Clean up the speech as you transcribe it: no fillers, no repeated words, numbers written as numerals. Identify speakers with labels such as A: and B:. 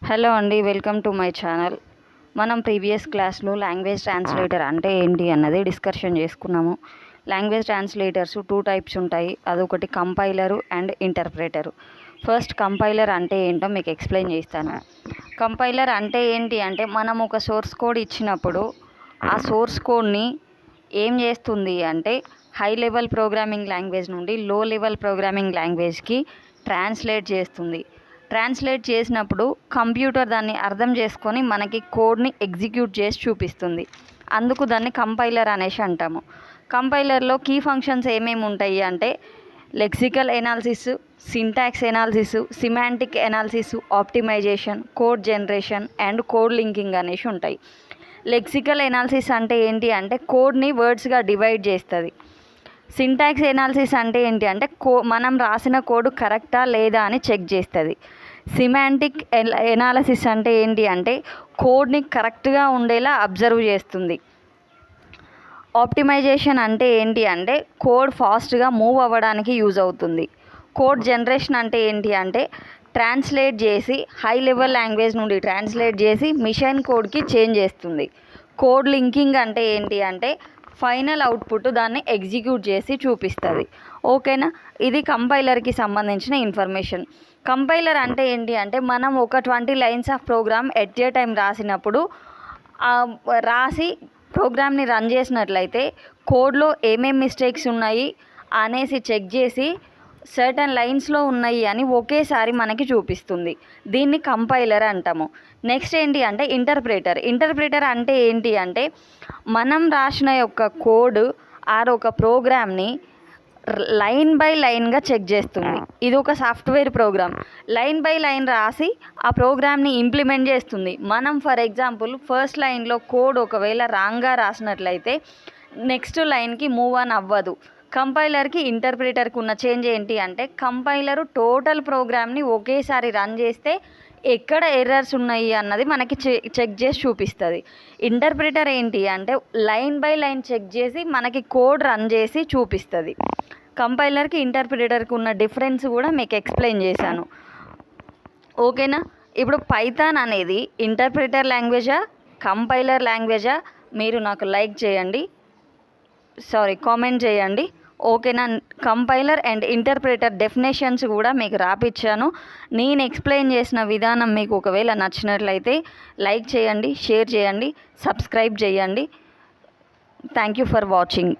A: Hello అండి, welcome to my channel. మనం previous క్లాస్లో లాంగ్వేజ్ ట్రాన్స్లేటర్ అంటే ఏంటి అన్నది డిస్కషన్ చేసుకున్నాము. లాంగ్వేజ్ ట్రాన్స్లేటర్స్ 2 టైప్స్ ఉంటాయి. అదొకటి కంపైలరు అండ్ ఇంటర్ప్రెటరు. ఫస్ట్ కంపైలర్ అంటే ఏంటో మీకు ఎక్స్ప్లెయిన్ చేస్తాను. కంపైలర్ అంటే ఏంటి అంటే మనం ఒక సోర్స్ కోడ్ ఇచ్చినప్పుడు ఆ సోర్స్ కోడ్ని ఏం చేస్తుంది అంటే హై లెవెల్ ప్రోగ్రామింగ్ లాంగ్వేజ్ నుండి లో లెవెల్ ప్రోగ్రామింగ్ లాంగ్వేజ్కి ట్రాన్స్లేట్ చేస్తుంది. ట్రాన్స్లేట్ చేసినప్పుడు కంప్యూటర్ దాన్ని అర్థం చేసుకొని మనకి కోడ్ని ఎగ్జిక్యూట్ చేసి చూపిస్తుంది. అందుకు దాన్ని కంపైలర్ అనేసి అంటాము. కంపైలర్లో కీ ఫంక్షన్స్ ఏమేమి ఉంటాయి అంటే lexical analysis, syntax analysis, semantic analysis, optimization, code generation and code linking అనేసి ఉంటాయి. లెక్సికల్ ఎనాలిసిస్ అంటే ఏంటి అంటే కోడ్ని వర్డ్స్గా డివైడ్ చేస్తుంది. సింటాక్స్ ఎనాలిసిస్ అంటే ఏంటి అంటే మనం రాసిన కోడ్ కరెక్టా లేదా అని చెక్ చేస్తుంది. సిమాంటిక్ ఎనాలిసిస్ అంటే ఏంటి అంటే కోడ్ని కరెక్ట్గా ఉండేలా అబ్జర్వ్ చేస్తుంది. ఆప్టిమైజేషన్ అంటే ఏంటి అంటే కోడ్ ఫాస్ట్గా మూవ్ అవ్వడానికి యూజ్ అవుతుంది. కోడ్ జనరేషన్ అంటే ఏంటి అంటే ట్రాన్స్లేట్ చేసి హై లెవెల్ లాంగ్వేజ్ నుండి ట్రాన్స్లేట్ చేసి మిషన్ కోడ్కి చేంజ్ చేస్తుంది. కోడ్ లింకింగ్ అంటే ఏంటి అంటే ఫైనల్ అవుట్పుట్ దాన్ని ఎగ్జిక్యూట్ చేసి చూపిస్తుంది. ఓకేనా, ఇది కంపైలర్కి సంబంధించిన ఇన్ఫర్మేషన్. కంపైలర్ అంటే ఏంటి అంటే మనం ఒక 20 lines of program at a time రాసినప్పుడు రాసి ప్రోగ్రామ్ని రన్ చేసినట్లయితే కోడ్లో ఏమేమి మిస్టేక్స్ ఉన్నాయి అనేసి చెక్ చేసి సర్టన్ లైన్స్లో ఉన్నాయి అని ఒకేసారి మనకి చూపిస్తుంది. దీన్ని కంపైలర్ అంటాము. నెక్స్ట్ ఏంటి అంటే ఇంటర్ప్రిటర్ అంటే ఏంటి అంటే మనం రాసిన యొక్క కోడ్ ఒక ప్రోగ్రామ్ని లైన్ బై లైన్గా చెక్ చేస్తుంది. ఇది ఒక software program. Line by line రాసి ఆ ప్రోగ్రామ్ని ఇంప్లిమెంట్ చేస్తుంది. మనం ఫర్ ఎగ్జాంపుల్ ఫస్ట్ లైన్లో కోడ్ ఒకవేళ రాంగ్గా రాసినట్లయితే నెక్స్ట్ లైన్కి మూవ్ ఆన్ అవ్వదు. కంపైలర్కి ఇంటర్ప్రిటర్కి ఉన్న చేంజ్ ఏంటి అంటే కంపైలరు టోటల్ ప్రోగ్రామ్ని ఒకేసారి రన్ చేస్తే ఎక్కడ ఎర్రర్స్ ఉన్నాయి అన్నది మనకి చెక్ చేసి చూపిస్తుంది. ఇంటర్ప్రిటర్ ఏంటి అంటే లైన్ బై లైన్ చెక్ చేసి మనకి కోడ్ రన్ చేసి చూపిస్తుంది. కంపైలర్కి ఇంటర్ప్రిటర్కి ఉన్న డిఫరెన్స్ కూడా మీకు ఎక్స్ప్లెయిన్ చేశాను. ఓకేనా, ఇప్పుడు పైథాన్ అనేది ఇంటర్ప్రిటర్ లాంగ్వేజా కంపైలర్ లాంగ్వేజా మీరు నాకు కామెంట్ చేయండి. ఓకేనా, కంపైలర్ అండ్ ఇంటర్ప్రిటర్ డెఫినేషన్స్ కూడా మీకు రాపిచ్చాను. నేను ఎక్స్ప్లెయిన్ చేసిన విధానం మీకు ఒకవేళ నచ్చినట్లయితే లైక్ చేయండి, షేర్ చేయండి, సబ్స్క్రైబ్ చేయండి. Thank you for watching.